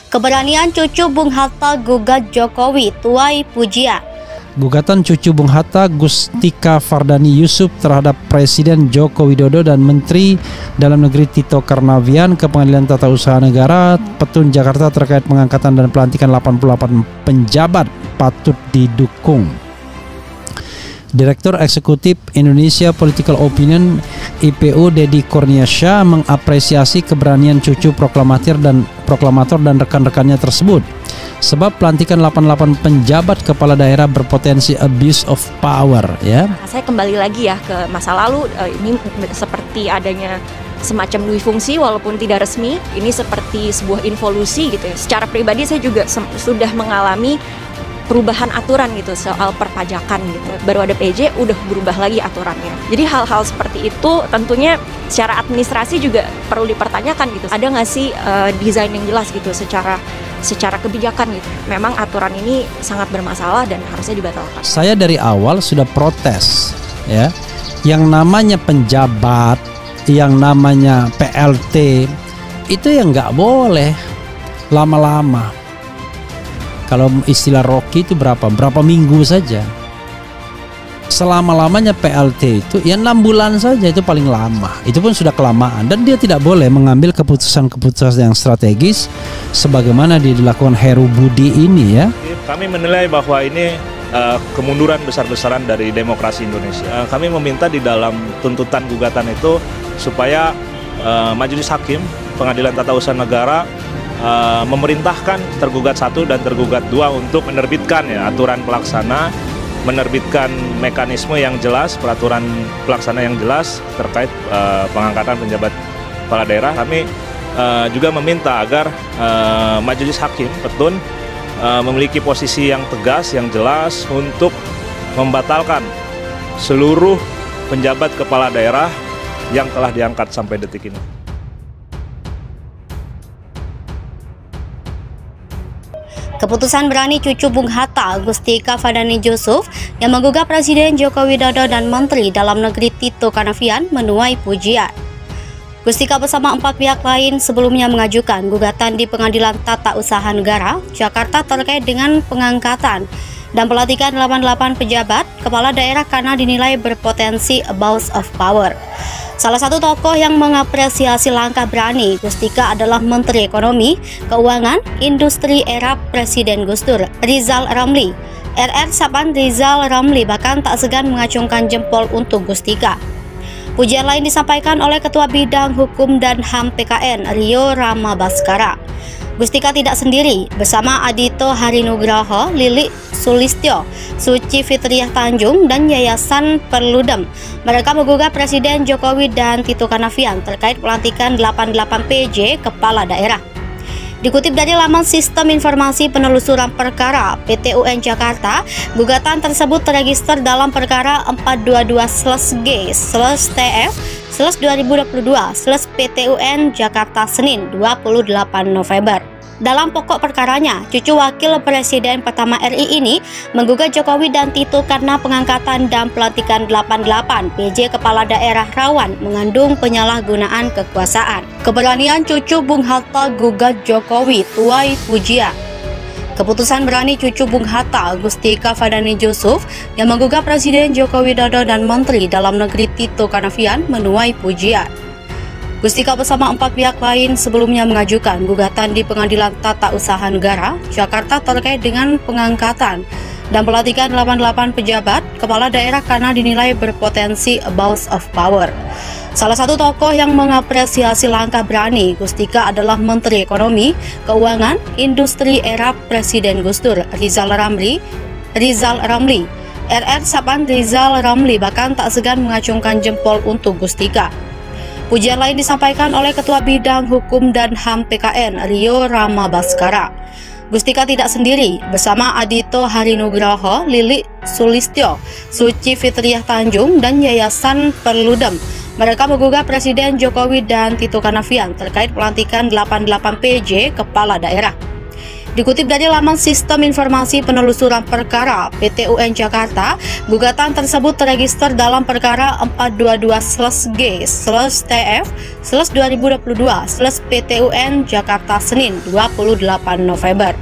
Keberanian cucu Bung Hatta gugat Jokowi tuai pujian. Gugatan cucu Bung Hatta Gustika Fardani Yusuf terhadap Presiden Joko Widodo dan Menteri Dalam Negeri Tito Karnavian ke Pengadilan Tata Usaha Negara Petun Jakarta terkait pengangkatan dan pelantikan 88 penjabat patut didukung. Direktur Eksekutif Indonesia Political Opinion IPU Deddy Kurniasha mengapresiasi keberanian cucu proklamator dan rekan-rekannya tersebut. Sebab pelantikan 88 penjabat kepala daerah berpotensi abuse of power, ya. Saya kembali lagi ya ke masa lalu, ini seperti adanya semacam dui fungsi walaupun tidak resmi, ini seperti sebuah involusi gitu ya. Secara pribadi saya juga sudah mengalami perubahan aturan gitu soal perpajakan gitu. Baru ada PJ udah berubah lagi aturannya. Jadi hal-hal seperti itu tentunya secara administrasi juga perlu dipertanyakan gitu. Ada nggak sih desain yang jelas gitu secara kebijakan gitu. Memang aturan ini sangat bermasalah dan harusnya dibatalkan. Saya dari awal sudah protes ya. Yang namanya penjabat, yang namanya PLT itu yang nggak boleh lama-lama. Kalau istilah Rocky itu berapa minggu saja. Selama-lamanya PLT itu ya 6 bulan saja, itu paling lama. Itu pun sudah kelamaan. Dan dia tidak boleh mengambil keputusan-keputusan yang strategis sebagaimana dilakukan Heru Budi ini ya. Kami menilai bahwa ini kemunduran besar-besaran dari demokrasi Indonesia. Kami meminta di dalam tuntutan gugatan itu supaya Majelis Hakim Pengadilan Tata Usaha Negara memerintahkan tergugat 1 dan tergugat 2 untuk menerbitkan ya aturan pelaksana, menerbitkan mekanisme yang jelas, peraturan pelaksana yang jelas terkait pengangkatan penjabat kepala daerah. Kami juga meminta agar Majelis Hakim Petun memiliki posisi yang tegas, yang jelas untuk membatalkan seluruh penjabat kepala daerah yang telah diangkat sampai detik ini. Keputusan berani cucu Bung Hatta Gustika Fardani Yusuf yang menggugat Presiden Joko Widodo dan Menteri Dalam Negeri Tito Karnavian menuai pujian. Gustika bersama 4 pihak lain sebelumnya mengajukan gugatan di Pengadilan Tata Usaha Negara Jakarta terkait dengan pengangkatan dan pelantikan 88 pejabat kepala daerah karena dinilai berpotensi abuse of power. Salah satu tokoh yang mengapresiasi langkah berani Gustika adalah Menteri Ekonomi, Keuangan, Industri era Presiden Gus Dur, Rizal Ramli. RR Sapan Rizal Ramli bahkan tak segan mengacungkan jempol untuk Gustika. Pujian lain disampaikan oleh Ketua Bidang Hukum dan HAM PKN Rio Rama Baskara. Gustika tidak sendiri, bersama Adito Harinugraha, Lili Sulistyo, Suci Fitriah Tanjung, dan Yayasan Perludem. Mereka menggugat Presiden Jokowi dan Tito Karnavian terkait pelantikan 88 PJ kepala daerah. Dikutip dari laman Sistem Informasi Penelusuran Perkara PT UN Jakarta, gugatan tersebut terregister dalam perkara 422/G/TF/2022/PT UN Jakarta Senin 28 November. Dalam pokok perkaranya, cucu Wakil Presiden pertama RI ini menggugat Jokowi dan Tito karena pengangkatan dan pelantikan 88 PJ kepala daerah rawan mengandung penyalahgunaan kekuasaan. Keberanian cucu Bung Hatta gugat Jokowi tuai pujian. Keputusan berani cucu Bung Hatta Gustika Fardani Yusuf yang menggugat Presiden Joko Widodo dan Menteri Dalam Negeri Tito Karnavian menuai pujian. Gustika bersama 4 pihak lain sebelumnya mengajukan gugatan di Pengadilan Tata Usaha Negara Jakarta terkait dengan pengangkatan dan pelantikan 88 pejabat kepala daerah karena dinilai berpotensi abuse of power. Salah satu tokoh yang mengapresiasi langkah berani Gustika adalah Menteri Ekonomi, Keuangan, Industri era Presiden Gus Dur, Rizal Ramli. RR Sapan Rizal Ramli bahkan tak segan mengacungkan jempol untuk Gustika. Pujian lain disampaikan oleh Ketua Bidang Hukum dan HAM PKN Rio Rama Baskara. Gustika tidak sendiri, bersama Adito Harinugraha, Lili Sulistyo, Suci Fitriah Tanjung, dan Yayasan Perludem. Mereka menggugat Presiden Jokowi dan Tito Karnavian terkait pelantikan 88 PJ kepala daerah. Dikutip dari laman Sistem Informasi Penelusuran Perkara PT UN Jakarta, gugatan tersebut terregister dalam perkara 422/G/TF/2022/PT UN Jakarta Senin 28 November.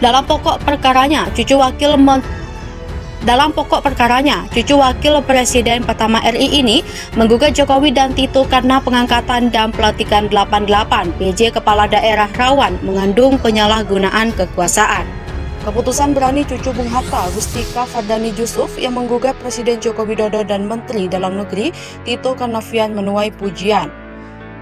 Dalam pokok perkaranya, cucu wakil Presiden pertama RI ini menggugat Jokowi dan Tito karena pengangkatan dan pelantikan 88 PJ Kepala Daerah rawan mengandung penyalahgunaan kekuasaan. Keputusan berani cucu Bung Hatta, Gustika Fardani Jusuf, yang menggugat Presiden Joko Widodo dan Menteri Dalam Negeri Tito Karnavian menuai pujian.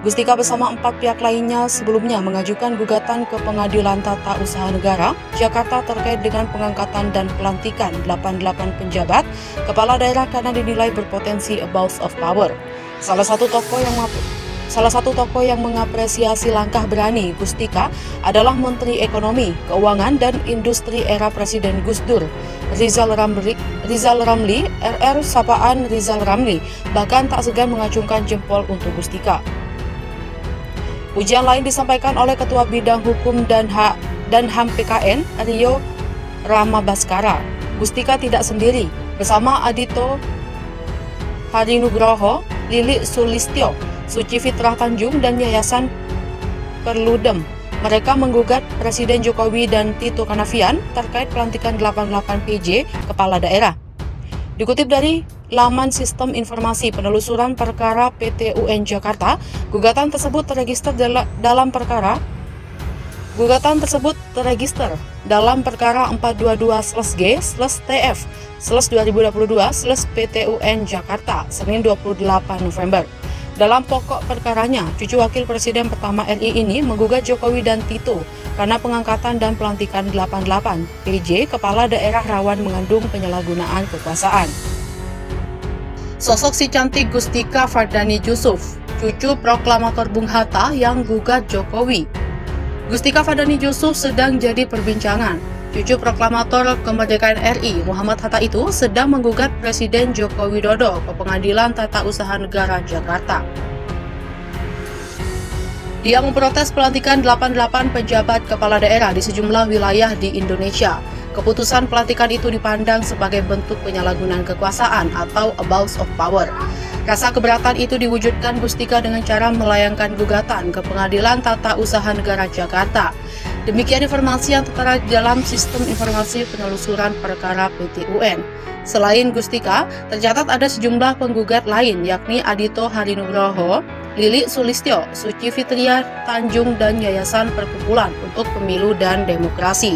Gustika bersama 4 pihak lainnya sebelumnya mengajukan gugatan ke Pengadilan Tata Usaha Negara Jakarta terkait dengan pengangkatan dan pelantikan 88 penjabat kepala daerah karena dinilai berpotensi abuse of power. Salah satu tokoh yang mengapresiasi langkah berani Gustika adalah Menteri Ekonomi, Keuangan dan Industri era Presiden Gus Dur, Rizal Ramli, RR sapaan Rizal Ramli, bahkan tak segan mengacungkan jempol untuk Gustika. Pujian lain disampaikan oleh Ketua Bidang Hukum dan HAM PKN, Rio Ramabaskara. Gustika tidak sendiri, bersama Adito Harinugroho, Lili Sulistyo, Suci Fitrah Tanjung, dan Yayasan Perludem. Mereka menggugat Presiden Jokowi dan Tito Karnavian terkait pelantikan 88 PJ Kepala Daerah. Dikutip dari laman Sistem Informasi Penelusuran Perkara PT UN Jakarta, gugatan tersebut terregister dalam perkara 422/G/TF/2022/PT UN Jakarta Senin 28 November. Dalam pokok perkaranya, cucu wakil Presiden pertama RI ini menggugat Jokowi dan Tito karena pengangkatan dan pelantikan 88 PJ Kepala Daerah rawan mengandung penyalahgunaan kekuasaan. Sosok si cantik Gustika Fardani Jusuf, cucu proklamator Bung Hatta yang gugat Jokowi. Gustika Fardani Jusuf sedang jadi perbincangan. Cucu proklamator kemerdekaan RI Muhammad Hatta itu sedang menggugat Presiden Joko Widodo ke Pengadilan Tata Usaha Negara Jakarta. Dia memprotes pelantikan 88 pejabat kepala daerah di sejumlah wilayah di Indonesia. Keputusan pelantikan itu dipandang sebagai bentuk penyalahgunaan kekuasaan atau abuse of power. Rasa keberatan itu diwujudkan Gustika dengan cara melayangkan gugatan ke Pengadilan Tata Usaha Negara Jakarta. Demikian informasi yang tertera dalam Sistem Informasi Penelusuran Perkara PT UN. Selain Gustika, tercatat ada sejumlah penggugat lain yakni Adito Harinugroho, Lili Sulistyo, Suci Fitrah Tanjung, dan Yayasan Perkumpulan untuk Pemilu dan Demokrasi.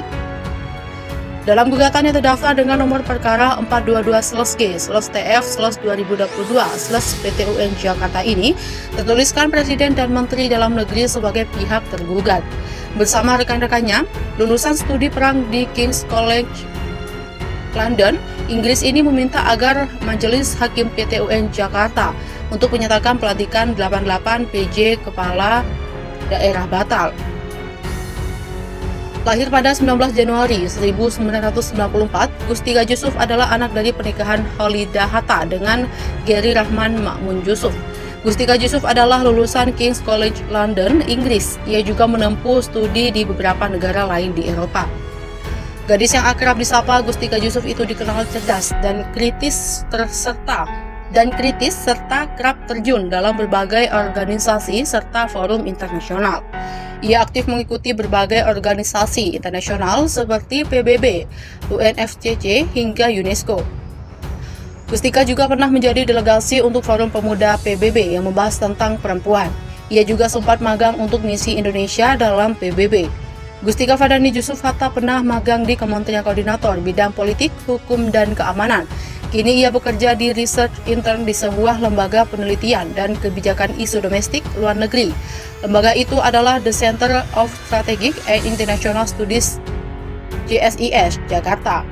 Dalam gugatan yang terdaftar dengan nomor perkara 422/G/TF/2022/PT UN Jakarta ini, tertuliskan Presiden dan Menteri Dalam Negeri sebagai pihak tergugat. Bersama rekan-rekannya, lulusan studi perang di King's College London, Inggris ini meminta agar Majelis Hakim PT UN Jakarta untuk menyatakan pelantikan 88 PJ Kepala Daerah batal. Lahir pada 19 Januari 1994, Gustika Jusuf adalah anak dari pernikahan Holida Hatta dengan Gary Rahman Makmun Jusuf. Gustika Jusuf adalah lulusan King's College London, Inggris. Ia juga menempuh studi di beberapa negara lain di Eropa. Gadis yang akrab disapa Gustika Jusuf itu dikenal cerdas dan kritis serta kerap terjun dalam berbagai organisasi serta forum internasional. Ia aktif mengikuti berbagai organisasi internasional seperti PBB, UNFCCC, hingga UNESCO. Gustika juga pernah menjadi delegasi untuk Forum Pemuda PBB yang membahas tentang perempuan. Ia juga sempat magang untuk misi Indonesia dalam PBB. Gustika Fardani Jusuf Hatta pernah magang di Kementerian Koordinator Bidang Politik, Hukum, dan Keamanan. Kini ia bekerja di research intern di sebuah lembaga penelitian dan kebijakan isu domestik luar negeri. Lembaga itu adalah The Center of Strategic and International Studies, CSIS, Jakarta.